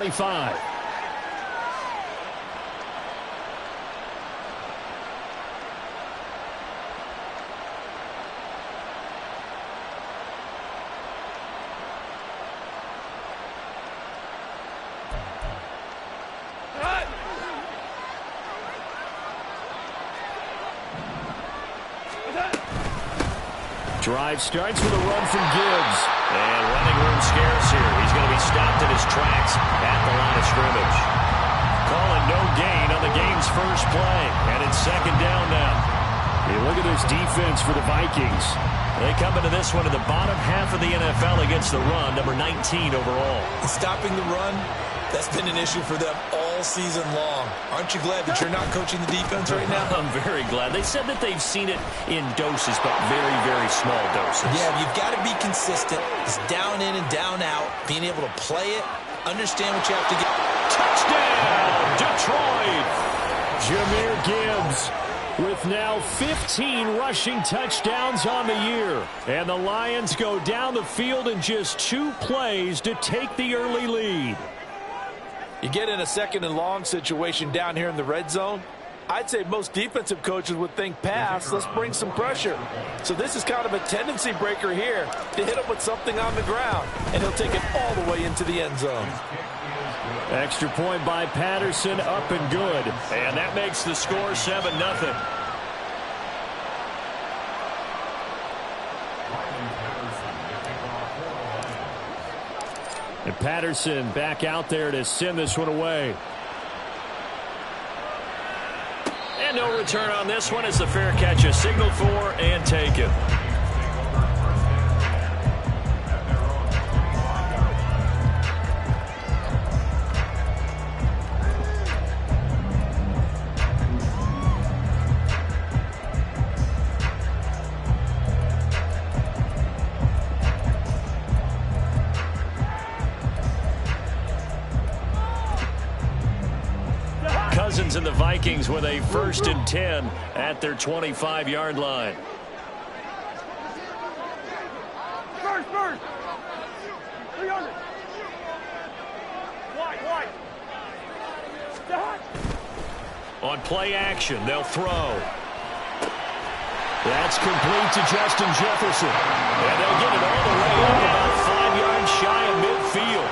25. Drive starts with a run from Gibbs. And running room scarce here. He's going to be stopped in his tracks at the line of scrimmage. Calling no gain on the game's first play. And it's second down now. Hey, look at this defense for the Vikings. They come into this one in the bottom half of the NFL against the run, number 19 overall. Stopping the run, that's been an issue for them all season long. Aren't you glad that you're not coaching the defense right now? I'm very glad. They said that they've seen it in doses, but very, very small doses. Yeah, you've got to be consistent. It's down in and down out. Being able to play it, understand what you have to get. Touchdown, Detroit! Jahmyr Gibbs with now 15 rushing touchdowns on the year. And the Lions go down the field in just 2 plays to take the early lead. You get in a second and long situation down here in the red zone. I'd say most defensive coaches would think pass. Let's bring some pressure. So this is kind of a tendency breaker here to hit him with something on the ground. And he'll take it all the way into the end zone. Extra point by Patterson, up and good. And that makes the score 7-0. And Patterson back out there to send this one away. And no return on this one as the fair catch is signaled for and taken. Cousins and the Vikings with a 1st and 10 at their 25-yard line. First. 300. Wide. On play action, they'll throw. That's complete to Justin Jefferson. And they'll get it all the way up about 5 yards shy of midfield.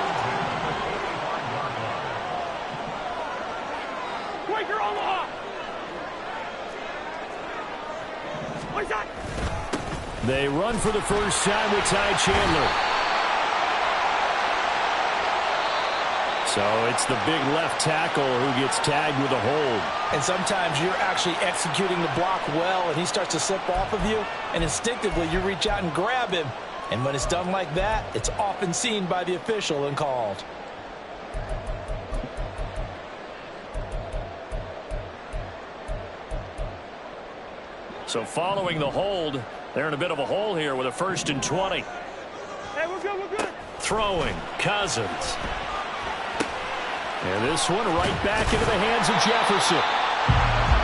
They run for the first time with Ty Chandler. So it's the big left tackle who gets tagged with a hold. And sometimes you're actually executing the block well, and he starts to slip off of you, and instinctively you reach out and grab him. And when it's done like that, it's often seen by the official and called. So following the hold, they're in a bit of a hole here with a 1st and 20. Hey, we're good. Throwing, Cousins. And this one right back into the hands of Jefferson.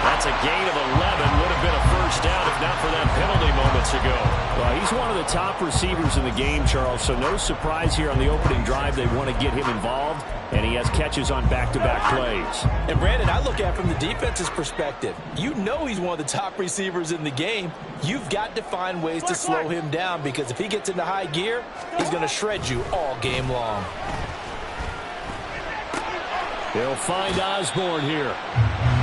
That's a gain of 11. Would have been a first down if not for that penalty moments ago. Well, he's one of the top receivers in the game, Charles, so no surprise here on the opening drive. They want to get him involved, and he has catches on back-to-back plays. And, Brandon, I look at it from the defense's perspective. You know he's one of the top receivers in the game. You've got to find ways to slow him down because if he gets into high gear, he's going to shred you all game long. They'll find Osborne here.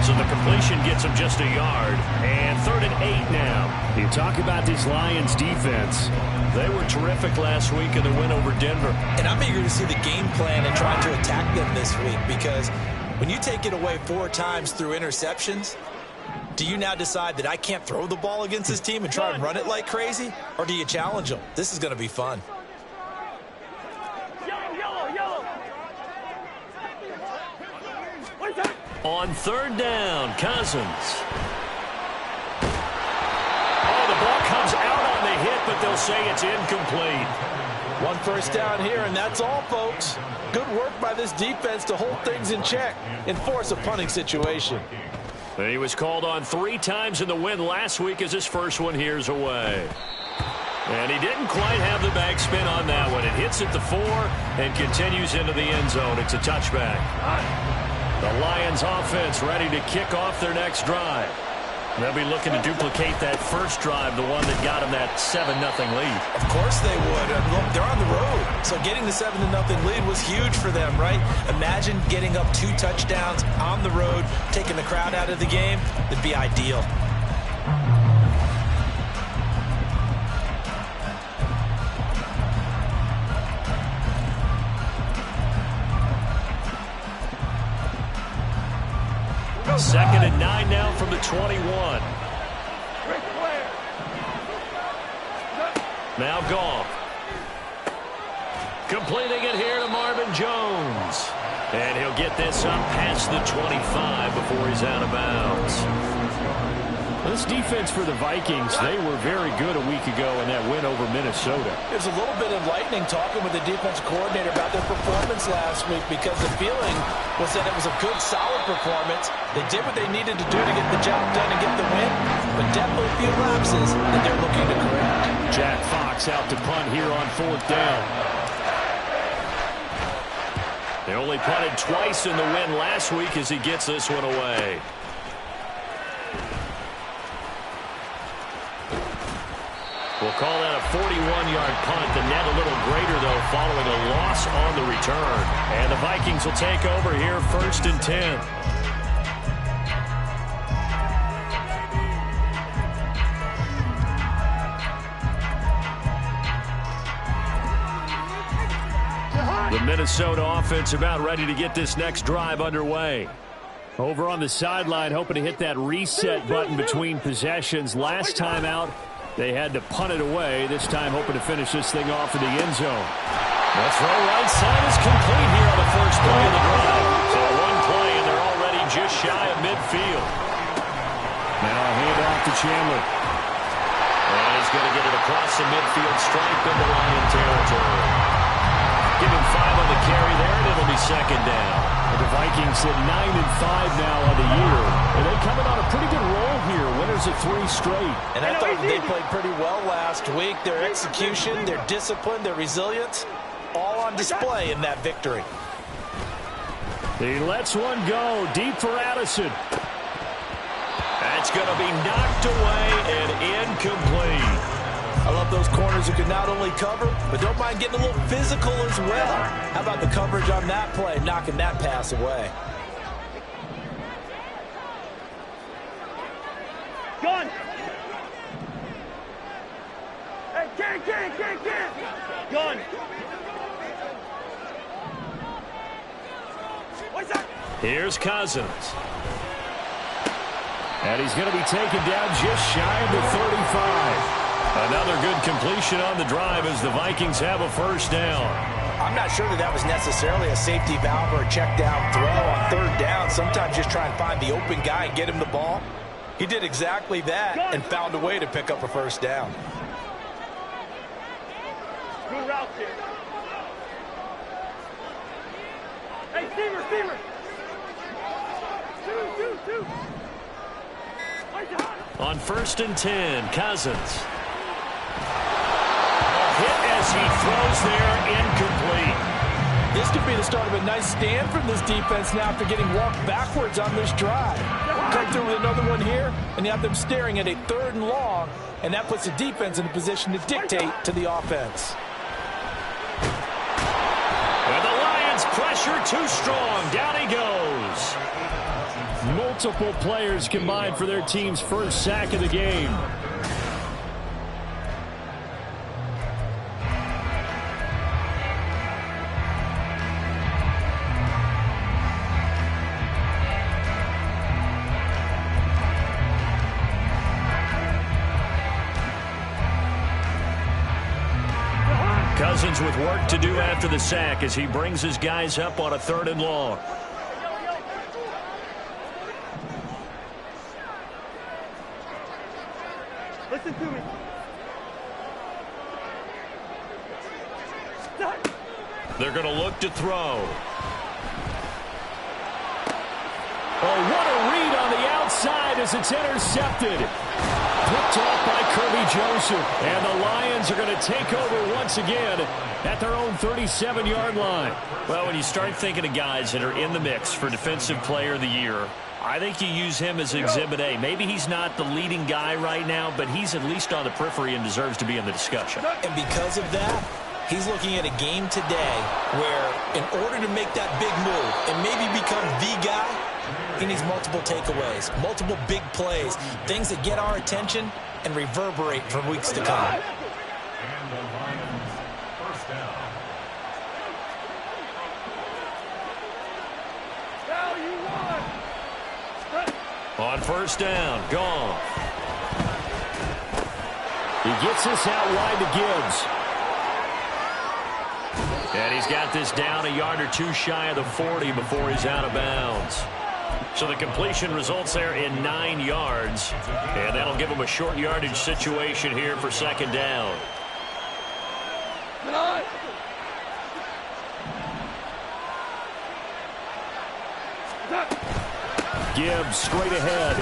So the completion gets him just a yard. And 3rd and 8 now. You talk about this Lions defense. They were terrific last week in the win over Denver. And I'm eager to see the game plan and trying to attack them this week because when you take it away 4 times through interceptions, do you now decide that I can't throw the ball against this team and try and run it like crazy? Or do you challenge them? This is going to be fun. Yellow. On 3rd down, Cousins. Oh, the ball comes out on the hit, but they'll say it's incomplete. 1 first down here, and that's all, folks. Good work by this defense to hold things in check and force a punting situation. He was called on 3 times in the win last week as his first one here's away. And he didn't quite have the backspin on that one. It hits at the 4 and continues into the end zone. It's a touchback. The Lions offense ready to kick off their next drive. They'll be looking to duplicate that first drive, the one that got them that 7-0 lead. Of course they would. Look, they're on the road. So getting the 7-0 lead was huge for them, right? Imagine getting up 2 touchdowns on the road, taking the crowd out of the game. It'd be ideal. Second and 9 now from the 21. Now Goff. Completing it here to Marvin Jones. And he'll get this up past the 25 before he's out of bounds. This defense for the Vikings, they were very good a week ago in that win over Minnesota. It was a little bit enlightening talking with the defensive coordinator about their performance last week because the feeling was that it was a good, solid performance. They did what they needed to do to get the job done and get the win, but definitely a few lapses that they're looking to correct. Jack Fox out to punt here on 4th down. They only punted twice in the win last week as he gets this one away. We'll call that a 41-yard punt. The net a little greater, though, following a loss on the return. And the Vikings will take over here 1st and 10. The Minnesota offense about ready to get this next drive underway. Over on the sideline, hoping to hit that reset button between possessions. Last time out, they had to punt it away. This time hoping to finish this thing off in the end zone. The throw right side is complete here on the first play of the drive. So one play, and they're already just shy of midfield. Now a handoff to Chandler. And he's going to get it across the midfield stripe into Lion territory. Give him 5 on the carry there, and it'll be 2nd down. The Vikings at 9-5 now on the year. And they're coming on a pretty good roll here. Winners of 3 straight. And I thought they played pretty well last week. Their execution, their discipline, their resilience, all on display in that victory. He lets one go deep for Addison. That's going to be knocked away and incomplete. I love those corners who can not only cover, but don't mind getting a little physical as well. How about the coverage on that play, knocking that pass away? Gun! Hey, can! Gun! What's that? Here's Cousins. And he's going to be taken down just shy of the 35. Another good completion on the drive as the Vikings have a 1st down. I'm not sure that was necessarily a safety valve or a check down throw on 3rd down. Sometimes just try and find the open guy and get him the ball. He did exactly that and found a way to pick up a 1st down. Good route here. Hey, Steamer! Two. On 1st and 10, Cousins. Hit as he throws there, incomplete. This could be the start of a nice stand from this defense now after getting walked backwards on this drive. Come through with another one here, and you have them staring at a 3rd and long, and that puts the defense in a position to dictate to the offense. And the Lions pressure too strong. Down he goes. Multiple players combined for their team's 1st sack of the game. Cousins with work to do after the sack as he brings his guys up on a 3rd and long. Listen to me. They're going to look to throw. Oh, what a read on the outside as it's intercepted. picked off by Kirby Joseph. And the Lions are going to take over once again at their own 37-yard line. Well, when you start thinking of guys that are in the mix for Defensive Player of the Year, I think you use him as Exhibit A. Maybe he's not the leading guy right now, but he's at least on the periphery and deserves to be in the discussion. And because of that, he's looking at a game today where in order to make that big move and maybe become the guy, he needs multiple takeaways, multiple big plays, things that get our attention and reverberate for weeks to come. On first down, gone. He gets this out wide to Gibbs. And he's got this down a yard or two shy of the 40 before he's out of bounds. So the completion results there in 9 yards. And that'll give him a short yardage situation here for second down. Gibbs straight ahead.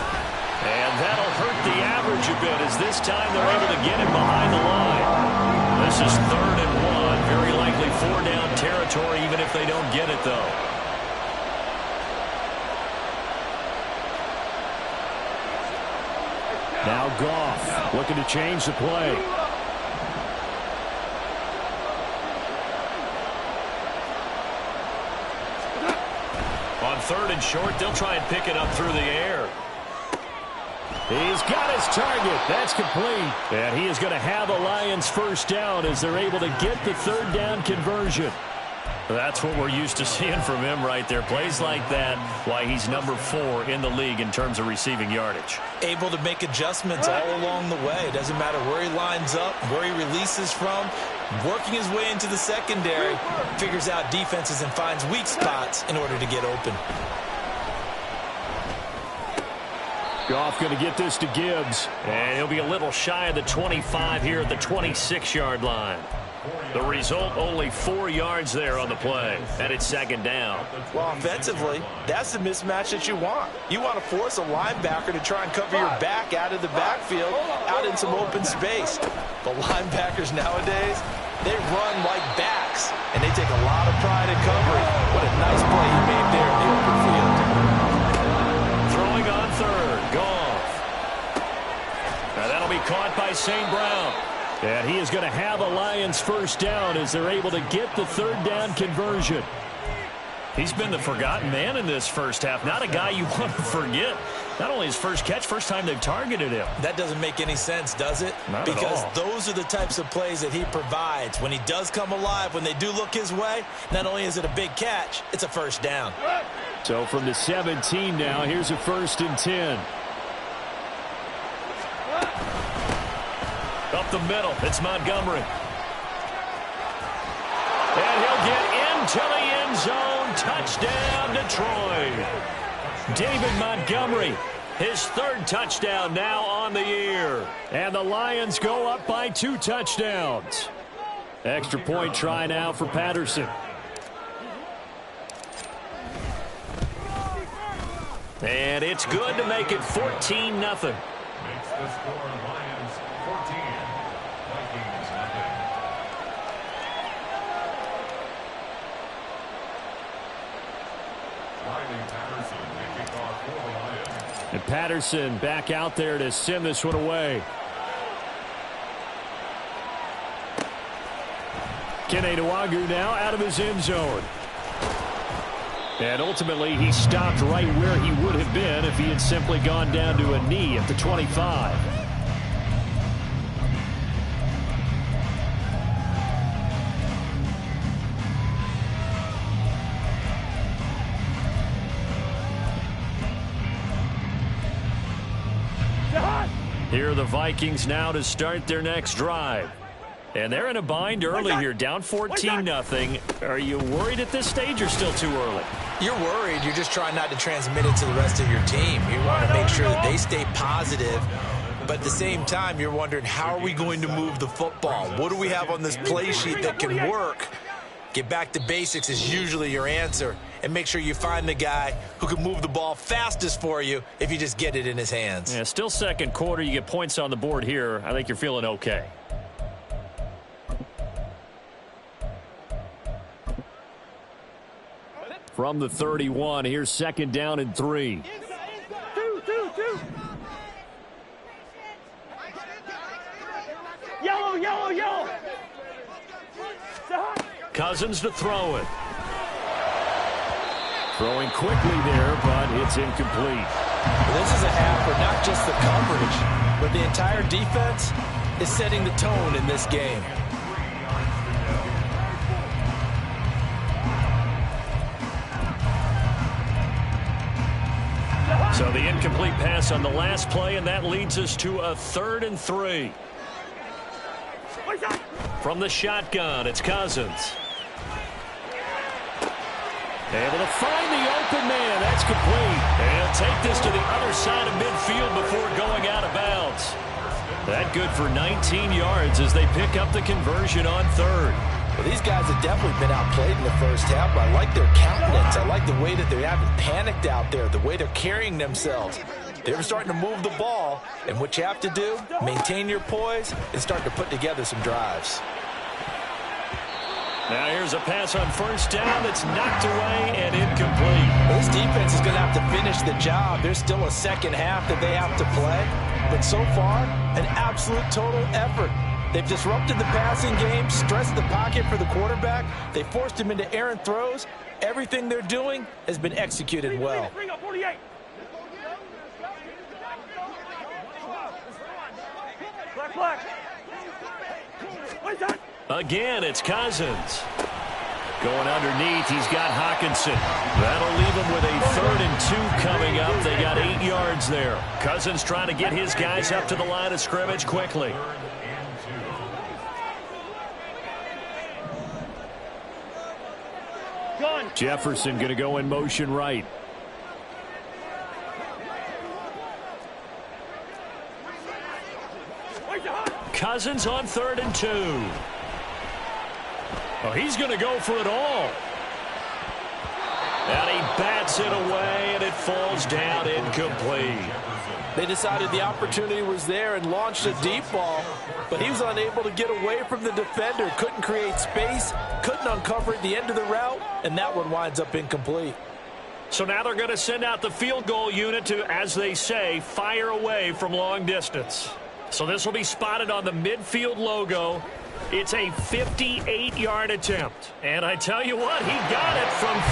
And that'll hurt the average a bit as this time they're able to get him behind the line. This is 3rd and 1. Very likely 4-down territory even if they don't get it, though. Now Goff looking to change the play. On 3rd and short, they'll try and pick it up through the air. He's got his target. That's complete. And he is going to have a Lions first down as they're able to get the 3rd down conversion. That's what we're used to seeing from him right there. Plays like that, why he's number 4 in the league in terms of receiving yardage. Able to make adjustments all along the way. Doesn't matter where he lines up, where he releases from. Working his way into the secondary, figures out defenses and finds weak spots in order to get open. Goff going to get this to Gibbs. And he'll be a little shy of the 25 here at the 26-yard line. The result, only 4 yards there on the play. And it's second down. Well, offensively, that's the mismatch that you want. You want to force a linebacker to try and cover your back out of the backfield, out in some open space. The linebackers nowadays, they run like backs, and they take a lot of pride in covering. What a nice play he made there in the open field. Throwing on 3rd, Goff. Now that'll be caught by St. Brown. And he is going to have a Lions first down as they're able to get the 3rd down conversion. He's been the forgotten man in this first half. Not a guy you want to forget. Not only his first catch, first time they've targeted him. That doesn't make any sense, does it? Not because at all. Those are the types of plays that he provides. When he does come alive, when they do look his way, not only is it a big catch, it's a first down. So from the 17 now, here's a 1st and 10. Up the middle, it's Montgomery. And he'll get into the end zone. Touchdown, Detroit. David Montgomery, his 3rd touchdown now on the year. And the Lions go up by 2 touchdowns. Extra point try now for Patterson. And it's good to make it 14-0. Makes the score Lions 14, Vikings nothing. Patterson, they kick off for the Lions. And Patterson back out there to send this one away. Kene Nwangwu now out of his end zone. And ultimately, he stopped right where he would have been if he had simply gone down to a knee at the 25. Here are the Vikings now to start their next drive. And they're in a bind early here, down 14-0. Are you worried at this stage or still too early? You're worried. You're just trying not to transmit it to the rest of your team. You want to make sure that they stay positive. But at the same time, you're wondering, how are we going to move the football? What do we have on this play sheet that can work? Get back to basics is usually your answer. and make sure you find the guy who can move the ball fastest for you if you just get it in his hands. Yeah, still second quarter. You get points on the board here. I think you're feeling okay. From the 31, here's second down and 3. Two. Yellow. Cousins to throw it. Throwing quickly there, but it's incomplete. This is a half where not just the coverage, but the entire defense is setting the tone in this game. So the incomplete pass on the last play, and that leads us to a 3rd and 3. From the shotgun, it's Cousins. Able to find the open man. That's complete. And take this to the other side of midfield before going out of bounds. That good for 19 yards as they pick up the conversion on 3rd. Well, these guys have definitely been outplayed in the first half, but I like their countenance. I like the way that they haven't panicked out there, the way they're carrying themselves. They're starting to move the ball, and what you have to do, maintain your poise and start to put together some drives. Now here's a pass on first down that's knocked away and incomplete. This defense is going to have to finish the job. There's still a second half that they have to play, but so far, an absolute total effort. They've disrupted the passing game, stressed the pocket for the quarterback. They forced him into errant throws. Everything they're doing has been executed well. Bring up 48. Black. Again, it's Cousins. Going underneath, he's got Hawkinson. That'll leave him with a 3rd and 2 coming up. They got 8 yards there. Cousins trying to get his guys up to the line of scrimmage quickly. Jefferson going to go in motion right. Cousins on 3rd and 2. Oh, he's going to go for it all. And he bats it away, and it falls down incomplete. They decided the opportunity was there and launched a deep ball, but he was unable to get away from the defender, couldn't create space, couldn't uncover at the end of the route, and that one winds up incomplete. So now they're going to send out the field goal unit to, as they say, fire away from long distance. So this will be spotted on the midfield logo. It's a 58-yard attempt. And I tell you what, he got it from 58.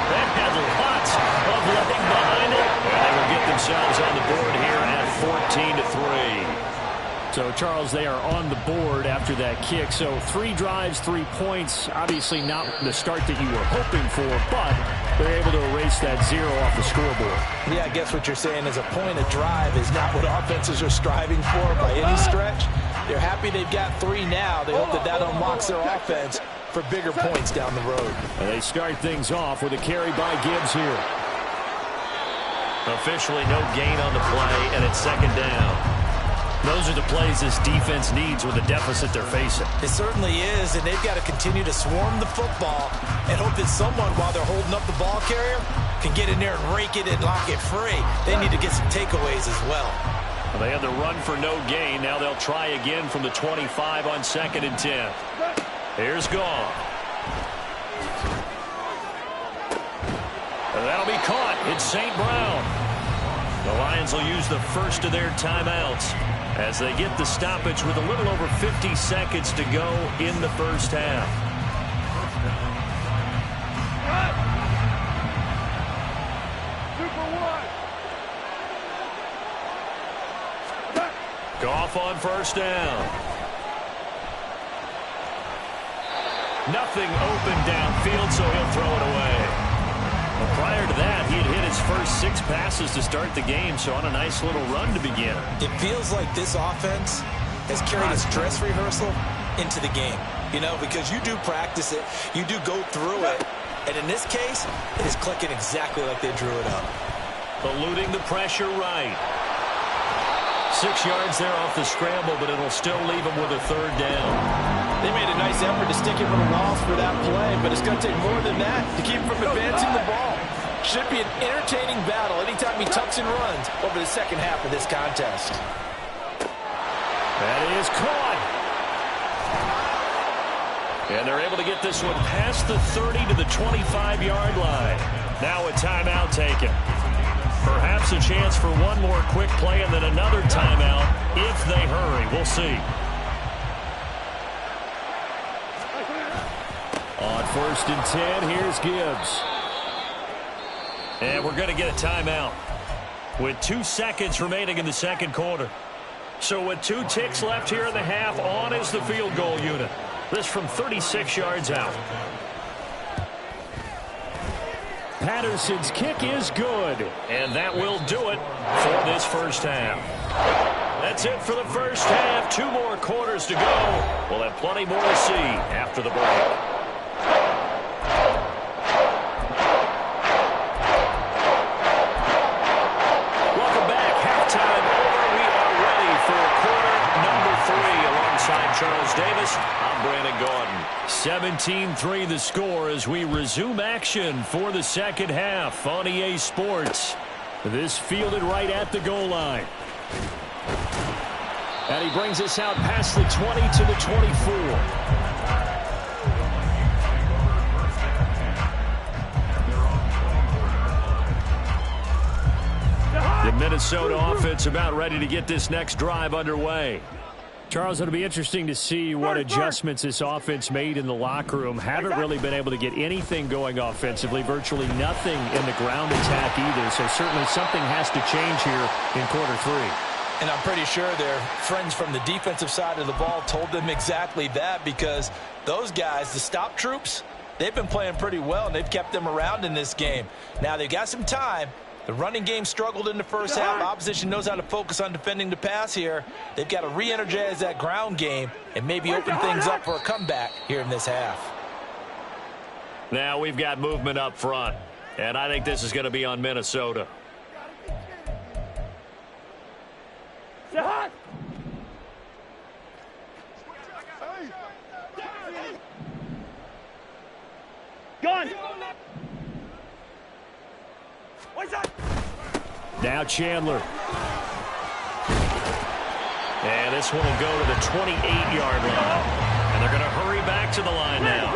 That had lots of leg behind it. And they will get themselves on the board here at 14-3. So, Charles, they are on the board after that kick. So 3 drives, 3 points. Obviously not the start that you were hoping for, but they're able to erase that 0 off the scoreboard. Yeah, I guess what you're saying is a point of drive is not what offenses are striving for by any stretch. They're happy they've got 3 now. They hope that that unlocks their offense for bigger points down the road. And they start things off with a carry by Gibbs here. Officially no gain on the play, and it's second down. Those are the plays this defense needs with the deficit they're facing. It certainly is, and they've got to continue to swarm the football and hope that someone, while they're holding up the ball carrier, can get in there and rake it and lock it free. They need to get some takeaways as well. They had the run for no gain. Now they'll try again from the 25 on 2nd and 10. Here's Goff. And that'll be caught. It's St. Brown. The Lions will use the first of their timeouts as they get the stoppage with a little over 50 seconds to go in the first half. Goff on first down. Nothing open downfield, so he'll throw it away. Well, prior to that, he had hit his first 6 passes to start the game, so on a nice little run to begin. It feels like this offense has carried its dress rehearsal into the game. You know, because you do practice it, you do go through it, and in this case, it is clicking exactly like they drew it up. Eluding the pressure right. 6 yards there off the scramble, but it'll still leave him with a 3rd down. They made a nice effort to stick him with a loss for that play, but it's going to take more than that to keep him from advancing the ball. Should be an entertaining battle anytime he tucks and runs over the second half of this contest. That is caught. And they're able to get this one past the 30 to the 25-yard line. Now a timeout taken. Perhaps a chance for one more quick play and then another timeout if they hurry. We'll see. On 1st and 10, here's Gibbs. And we're going to get a timeout with 2 seconds remaining in the second quarter. So with 2 ticks left here in the half, on is the field goal unit. This from 36 yards out. Patterson's kick is good. And that will do it for this first half. That's it for the first half. 2 more quarters to go. We'll have plenty more to see after the break. Charles Davis, I'm Brandon Gaudin. 17-3 the score as we resume action for the second half on EA Sports. This fielded right at the goal line. And he brings us out past the 20 to the 24. The Minnesota offense about ready to get this next drive underway. Charles, it'll be interesting to see what adjustments this offense made in the locker room. Haven't really been able to get anything going offensively, virtually nothing in the ground attack either. So certainly something has to change here in quarter 3. And I'm pretty sure their friends from the defensive side of the ball told them exactly that, because those guys, the stop troops, they've been playing pretty well, and they've kept them around in this game. Now, they've got some time. The running game struggled in the first half. Opposition knows how to focus on defending the pass here. They've got to re-energize that ground game and maybe open things up for a comeback here in this half. Now we've got movement up front, and I think this is going to be on Minnesota. Gun! Now Chandler. And this one will go to the 28-yard line. And they're going to hurry back to the line now.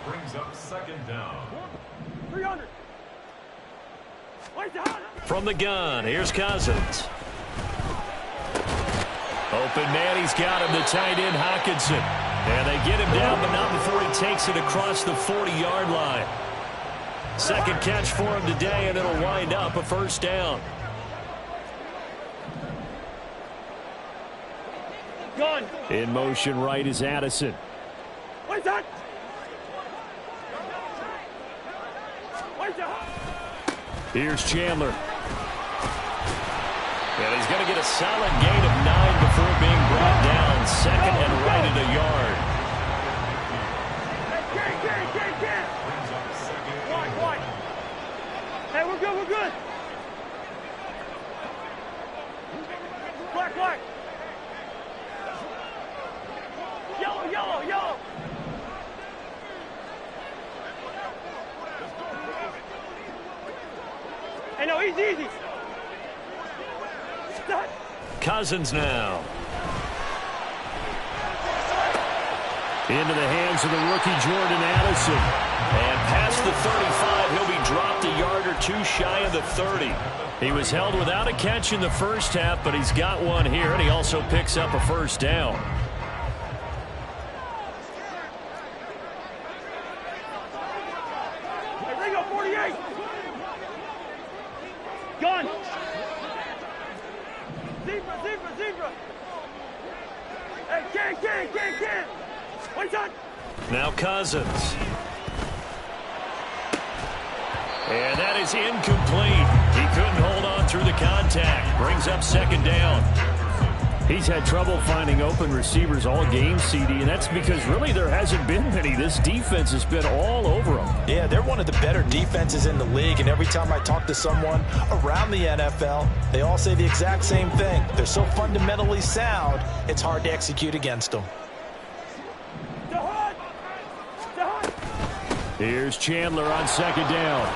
Brings up second down. 300. From the gun, here's Cousins. Open man, he's got him, the tight end Hockenson. And they get him down, but not before he takes it across the 40-yard line. Second catch for him today, and it'll wind up a first down. Gun. In motion right is Addison. What's that? Here's Chandler. And he's going to get a solid gain of 9 before being brought down. Second and right at a yard. Hey, we're good, we're good. Black. Yellow. Hey, no, easy. Cousins now. Into the hands of the rookie Jordan Addison. And past the 35, he'll be dropped a yard or 2 shy of the 30. He was held without a catch in the first half, but he's got one here, and he also picks up a first down. Hey, Ringo, 48. Gun. Zebra. Hey, can. What's that? Now Cousins. And that is incomplete. He couldn't hold on through the contact. Brings up second down. He's had trouble finding open receivers all game, CD, and that's because really there hasn't been many. This defense has been all over him. Yeah, they're one of the better defenses in the league, and every time I talk to someone around the NFL, they all say the exact same thing. They're so fundamentally sound, it's hard to execute against them. Here's Chandler on second down.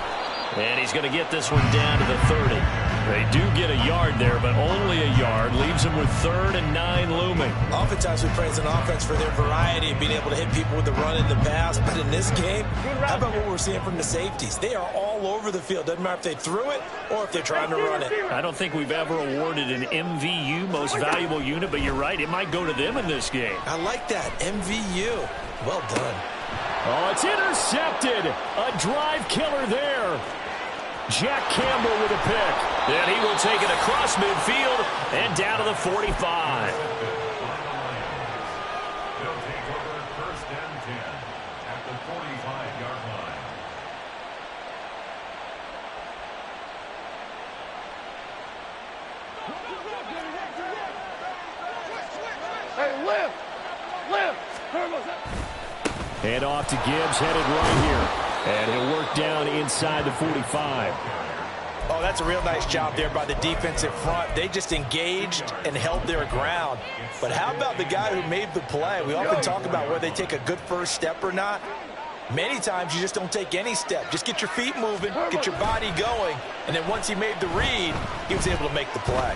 And he's going to get this one down to the 30. They do get a yard there, but only a yard. Leaves them with 3rd and 9 looming. Oftentimes we praise an offense for their variety of being able to hit people with the run in the pass. But in this game, how about what we're seeing from the safeties? They are all over the field. Doesn't matter if they threw it or if they're trying to run it. I don't think we've ever awarded an MVU, most valuable unit, but you're right. It might go to them in this game. I like that. MVU. Well done. Oh, it's intercepted. A drive killer there. Jack Campbell with a pick. And he will take it across midfield and down to the 45. They'll take over 1st and 10 at the 45-yard line. Hey, lift! Lift! Head off to Gibbs, headed right here. And he'll work down inside the 45. Oh, that's a real nice job there by the defensive front. They just engaged and held their ground. But how about the guy who made the play? We often talk about whether they take a good first step or not. Many times you just don't take any step. Just get your feet moving, get your body going, and then once he made the read, he was able to make the play.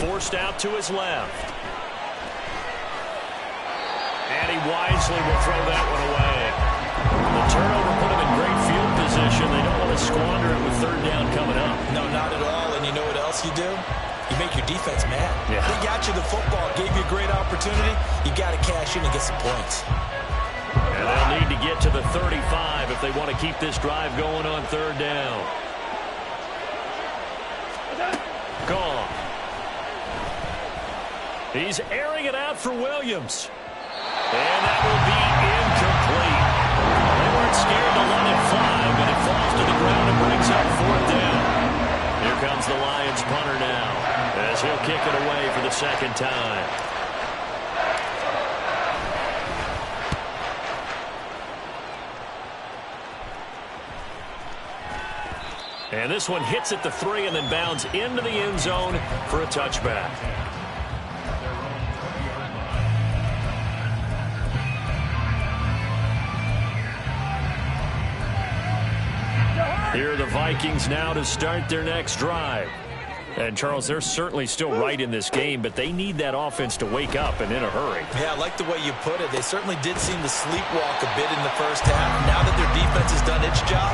Forced out to his left. And he wisely will throw that one away. The turnover put him in great field position. They don't want to squander it with 3rd down coming up. No, not at all. And you know what else you do? You make your defense mad. Yeah. They got you the football, gave you a great opportunity. You got to cash in and get some points. And they'll need to get to the 35 if they want to keep this drive going on 3rd down. Gone. He's airing it out for Williams. And that will be incomplete. They weren't scared to let it fly, but it falls to the ground and brings up 4th down. Here comes the Lions punter now, as he'll kick it away for the 2nd time. And this one hits at the 3 and then bounds into the end zone for a touchback. Here are the Vikings now to start their next drive. And, Charles, they're certainly still right in this game, but they need that offense to wake up and in a hurry. Yeah, I like the way you put it. They certainly did seem to sleepwalk a bit in the first half. Now that their defense has done its job,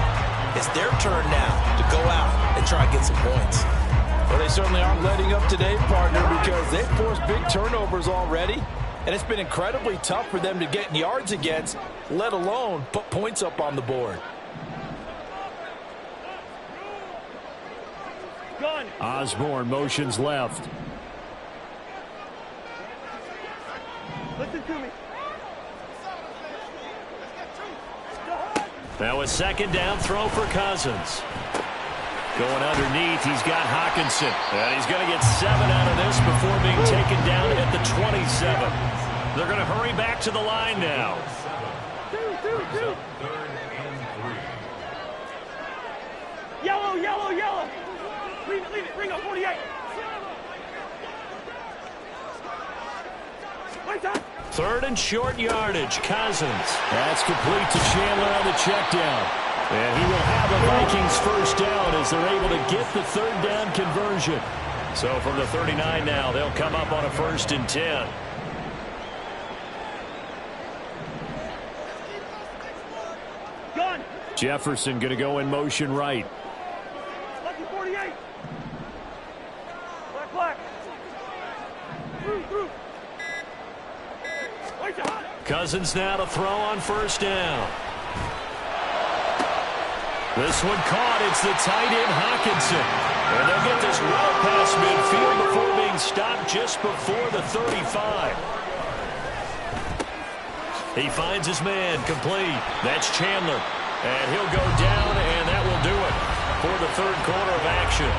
it's their turn now to go out and try and get some points. Well, they certainly aren't letting up today, partner, because they've forced big turnovers already. And it's been incredibly tough for them to get yards against, let alone put points up on the board. Osborne motions left. Listen to me. Now a 2nd down throw for Cousins. Going underneath, he's got Hockenson. And he's going to get 7 out of this before being taken down at the 27. They're going to hurry back to the line now. 3rd and 3. Yellow, yellow, yellow. Leave it. Bring up 48. 3rd and short yardage, Cousins. That's complete to Chandler on the check down. And he will have a Vikings 1st down as they're able to get the 3rd down conversion. So from the 39 now, they'll come up on a 1st and 10. Gun. Jefferson going to go in motion right. Lucky 48. Black. Through. Cousins now to throw on 1st down. This one caught. It's the tight end Hockenson. And they'll get this well past midfield before being stopped just before the 35. He finds his man complete. That's Chandler. And he'll go down, and that will do it for the 3rd quarter of action.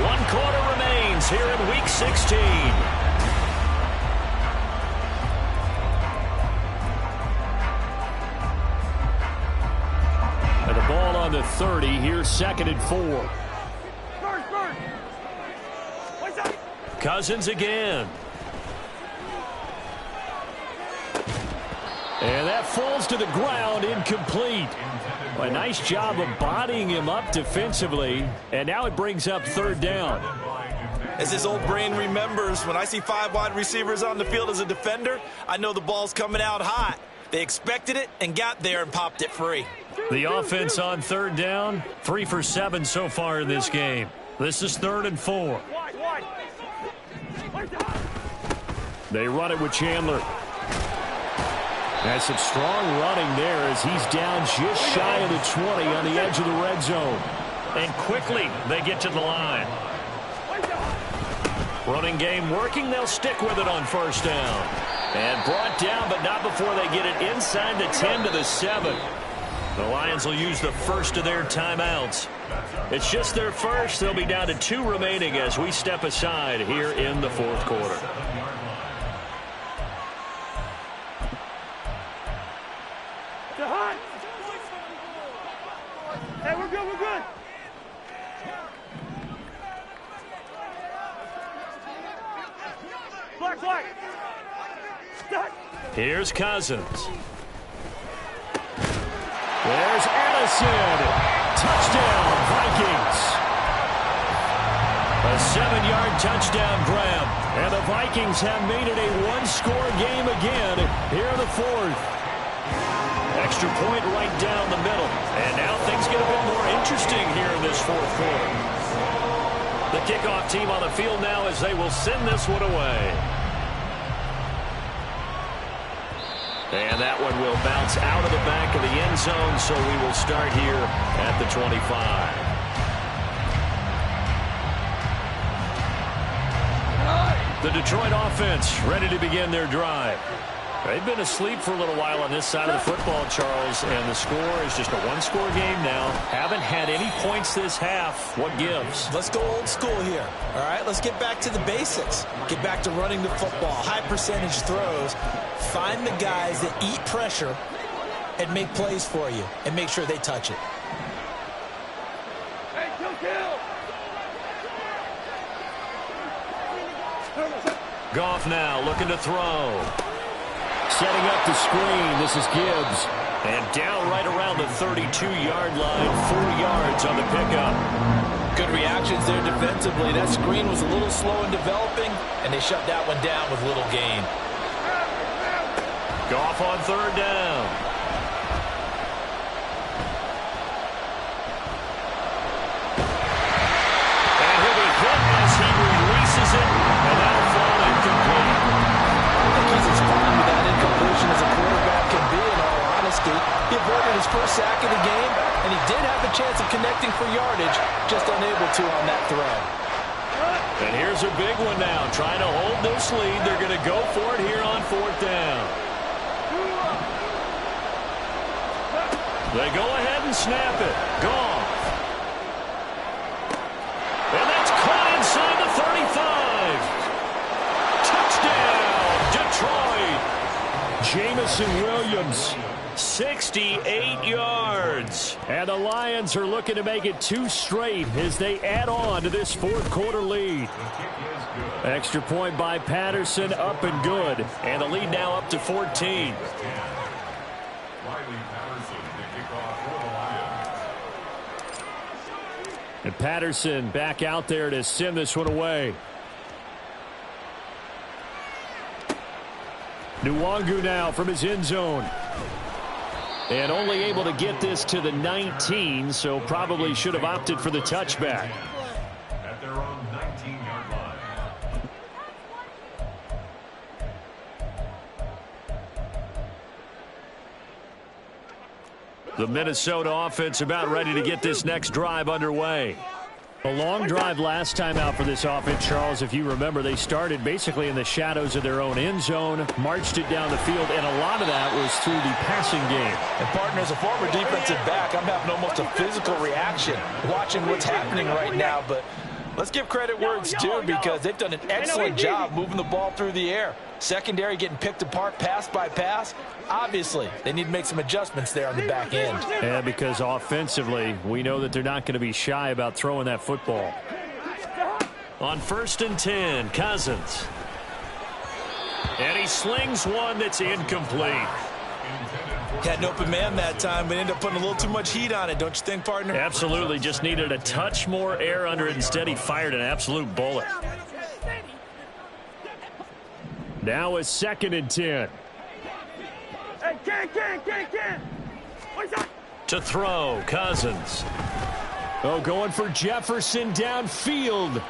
1 quarter remains here in Week 16. And the ball on the 30. Here's 2nd and 4. Cousins again. And that falls to the ground, incomplete. A nice job of bodying him up defensively. And now it brings up 3rd down. As his old brain remembers, when I see 5 wide receivers on the field as a defender, I know the ball's coming out hot. They expected it and got there and popped it free. The offense on 3rd down, 3 for 7 so far in this game. This is 3rd and 4. They run it with Chandler. That's some strong running there as he's down just shy of the 20 on the edge of the red zone. And quickly they get to the line. Running game working. They'll stick with it on 1st down. And brought down, but not before they get it inside the 10 to the 7. The Lions will use the first of their timeouts. It's just their first. They'll be down to 2 remaining as we step aside here in the 4th quarter. Hey, we're good, we're good. Black. Here's Cousins. There's Addison. Touchdown, Vikings. A 7-yard touchdown grab. And the Vikings have made it a 1-score game again here in the 4th. Extra point right down the middle. And now things get a bit more interesting here in this 4th quarter. The kickoff team on the field now as they will send this one away. And that one will bounce out of the back of the end zone, so we will start here at the 25. The Detroit offense ready to begin their drive. They've been asleep for a little while on this side of the football, Charles, and the score is just a 1-score game now. Haven't had any points this half. What gives? Let's go old school here. All right, let's get back to the basics. Get back to running the football, high percentage throws. Find the guys that eat pressure and make plays for you and make sure they touch it. Hey, kill. Goff now looking to throw. Setting up the screen. This is Gibbs. And down right around the 32-yard line. 4 yards on the pickup. Good reactions there defensively. That screen was a little slow in developing, and they shut that one down with little gain. Goff on 3rd down. And he'll be hit as he releases it, and that'll fall incomplete. I think he's as fine with that incompletion as a quarterback can be, in all honesty. He avoided his first sack of the game, and he did have a chance of connecting for yardage, just unable to on that throw. And here's a big one now, trying to hold this lead. They're going to go for it here on 4th down. They go ahead and snap it. Goff. And that's caught inside the 35. Touchdown, Detroit. Jamison Williams, 68 yards. And the Lions are looking to make it 2 straight as they add on to this 4th quarter lead. Extra point by Patterson, up and good. And the lead now up to 14. And Patterson back out there to send this one away. Nwangu now from his end zone. And only able to get this to the 19, so probably should have opted for the touchback. At their own 19-yard line. The Minnesota offense about ready to get this next drive underway. A long drive last time out for this offense, Charles. If you remember, they started basically in the shadows of their own end zone, marched it down the field, and a lot of that was through the passing game. And, partner, as a former defensive back, I'm having almost a physical reaction watching what's happening right now. But Let's give credit where it's due because they've done an excellent job moving the ball through the air. Secondary getting picked apart pass by pass. Obviously, they need to make some adjustments there on the back end. Yeah, because offensively, we know that they're not going to be shy about throwing that football. On 1st and 10, Cousins. And he slings one that's incomplete. Had an open man that time, but ended up putting a little too much heat on it, don't you think, partner? Absolutely. Just needed a touch more air under it. Instead, he fired an absolute bullet. Now it's 2nd and 10. Hey, Ken. What's that? To throw, Cousins. Oh, going for Jefferson downfield.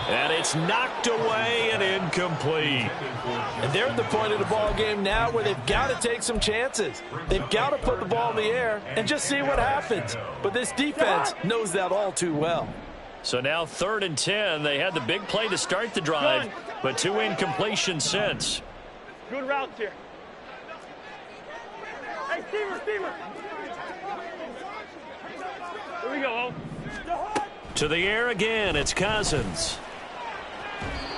And it's knocked away and incomplete. And they're at the point of the ball game now where they've got to take some chances. They've got to put the ball in the air and just see what happens. But this defense knows that all too well. So now 3rd and 10. They had the big play to start the drive, but 2 incompletions since. Good routes here. Hey, Stever. Here we go, To the air again, it's Cousins.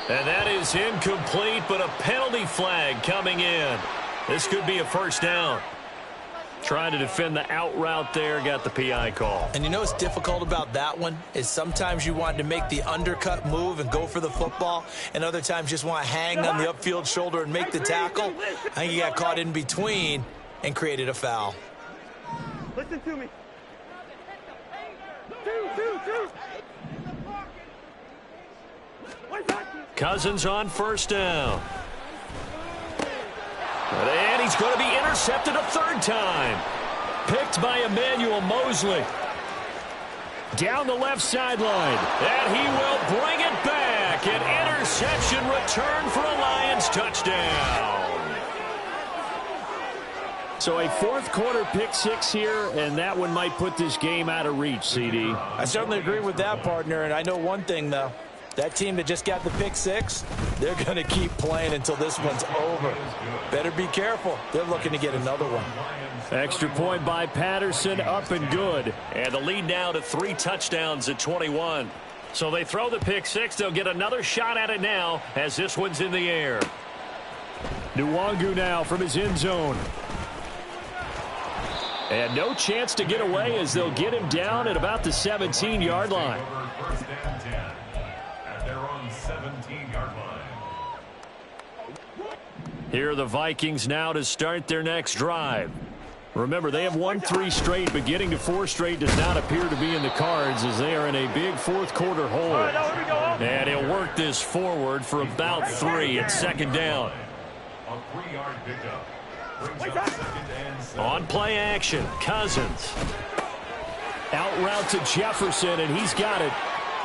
And that is incomplete, but a penalty flag coming in. This could be a 1st down. Trying to defend the out route there, got the PI call. And you know what's difficult about that one is sometimes you want to make the undercut move and go for the football, and other times just want to hang on the upfield shoulder and make the tackle. I think he got caught in between and created a foul. Listen to me. Two. Cousins on 1st down. And he's going to be intercepted a 3rd time. Picked by Emmanuel Mosley. Down the left sideline. And he will bring it back. An interception return for a Lions touchdown. So a 4th quarter pick 6 here, and that one might put this game out of reach, CD. I certainly agree with that, partner, and I know one thing, though. That team that just got the pick 6, they're going to keep playing until this one's over. Better be careful. They're looking to get another one. Extra point by Patterson, up and good. And the lead now to 3 touchdowns at 21. So they throw the pick 6. They'll get another shot at it now as this one's in the air. Nwangu now from his end zone. And no chance to get away as they'll get him down at about the 17-yard line. 1st and 10 at their own 17-yard line. Here are the Vikings now to start their next drive. Remember, they have won 3 straight, but getting to 4 straight does not appear to be in the cards as they are in a big 4th quarter hole. And he'll work this forward for about 3 at 2nd down. A 3-yard pickup. Brings up 2nd and 7. On play action, Cousins. Out route to Jefferson, and he's got it.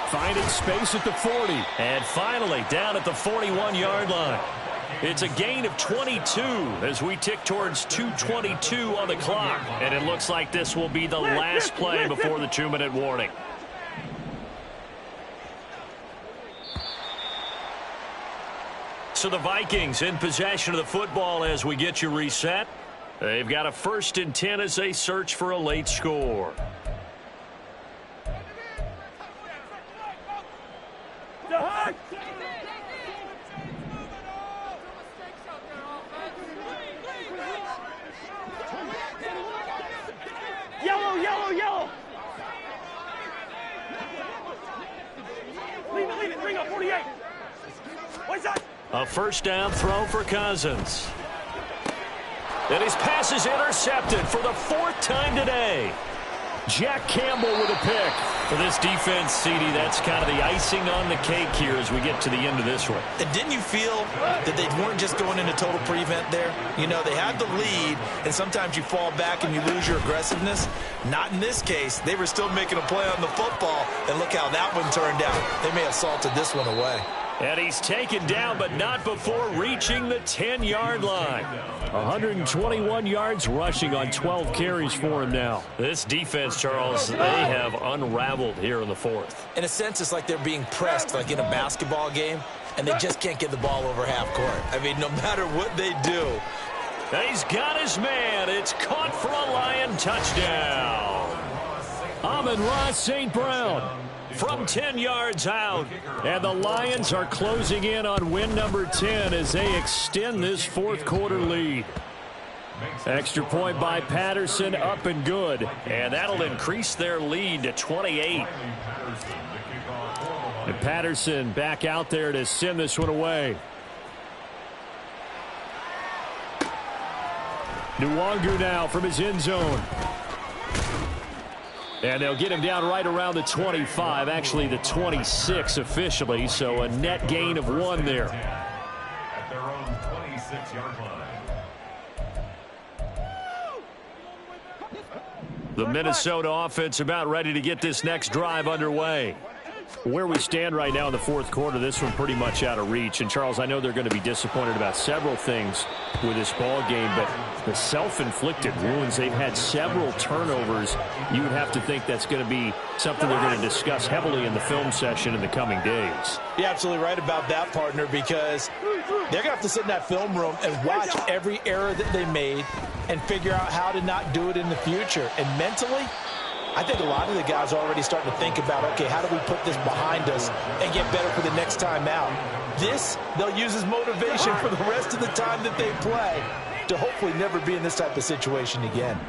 Finding space at the 40. And finally down at the 41-yard line. It's a gain of 22 as we tick towards 2:22 on the clock. And it looks like this will be the last play before the 2-minute warning. So the Vikings in possession of the football as we get you reset. They've got a 1st and 10 as they search for a late score. Yellow. Leave it. Bring up 48. What's that? A 1st down throw for Cousins. And his pass is intercepted for the 4th time today. Jack Campbell with a pick. For this defense, CD, that's kind of the icing on the cake here as we get to the end of this one. And didn't you feel that they weren't just going into total prevent there? You know, they had the lead, and sometimes you fall back and you lose your aggressiveness. Not in this case. They were still making a play on the football, and look how that one turned out. They may have salted this one away. And he's taken down, but not before reaching the 10-yard line. 121 yards rushing on 12 carries for him now. This defense, Charles, they have unraveled here in the 4th. In a sense, it's like they're being pressed like in a basketball game, and they just can't get the ball over half court. I mean, no matter what they do. He's got his man. It's caught for a Lion touchdown. Amon-Ra St. Brown from 10 yards out. And the Lions are closing in on win number 10 as they extend this fourth quarter lead. Extra point by Patterson, up and good. And that'll increase their lead to 28. And Patterson back out there to send this one away. Nwangu now from his end zone. And they'll get him down right around the 25, actually the 26 officially, so a net gain of 1 there. At their own 26-yard line. The Minnesota offense about ready to get this next drive underway. Where we stand right now in the fourth quarter, this one pretty much out of reach. And, Charles, I know they're going to be disappointed about several things with this ball game, but the self-inflicted wounds, they've had several turnovers. You would have to think that's going to be something they're going to discuss heavily in the film session in the coming days. You're absolutely right about that, partner, because they're going to have to sit in that film room and watch every error that they made and figure out how to not do it in the future. And mentally, I think a lot of the guys are already starting to think about, okay, how do we put this behind us and get better for the next time out? This, they'll use as motivation for the rest of the time that they play to hopefully never be in this type of situation again.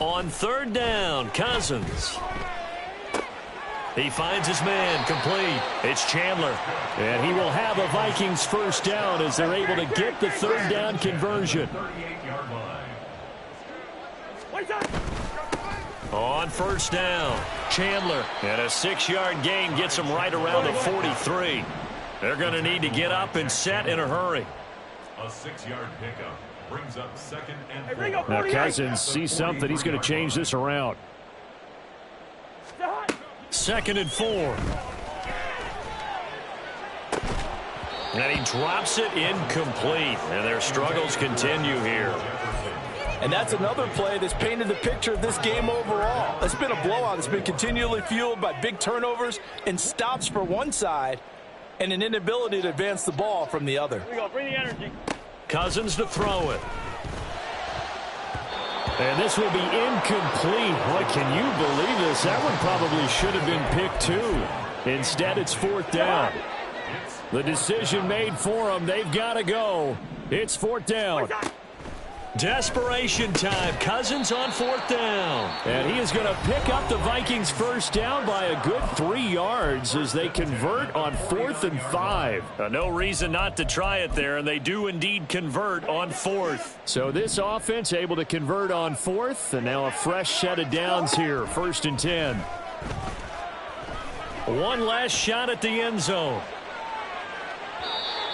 On third down, Cousins. He finds his man, complete. It's Chandler. And he will have a Vikings first down as they're able to get the third down conversion. 38-yard line. On first down, Chandler. And a 6-yard gain gets him right around the 43. They're going to need to get up and set in a hurry. A 6-yard pickup brings up second and 4. Now Cousins sees something. He's going to change this around. 2nd and 4. And he drops it incomplete. And their struggles continue here. And that's another play that's painted the picture of this game overall. It's been a blowout. It's been continually fueled by big turnovers and stops for one side and an inability to advance the ball from the other. Here we go. Bring the energy. Cousins to throw it. And this will be incomplete. Boy, can you believe this? That one probably should have been picked too. Instead, it's fourth down. The decision made for them. They've got to go. It's fourth down. Desperation time. Cousins on fourth down. And he is going to pick up the Vikings first down by a good 3 yards as they convert on 4th and 5. No reason not to try it there, and they do indeed convert on 4th. So this offense able to convert on 4th, and now a fresh set of downs here, 1st and 10. One last shot at the end zone.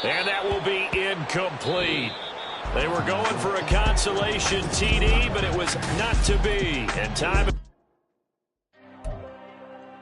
And that will be incomplete. They were going for a consolation TD, but it was not to be. And time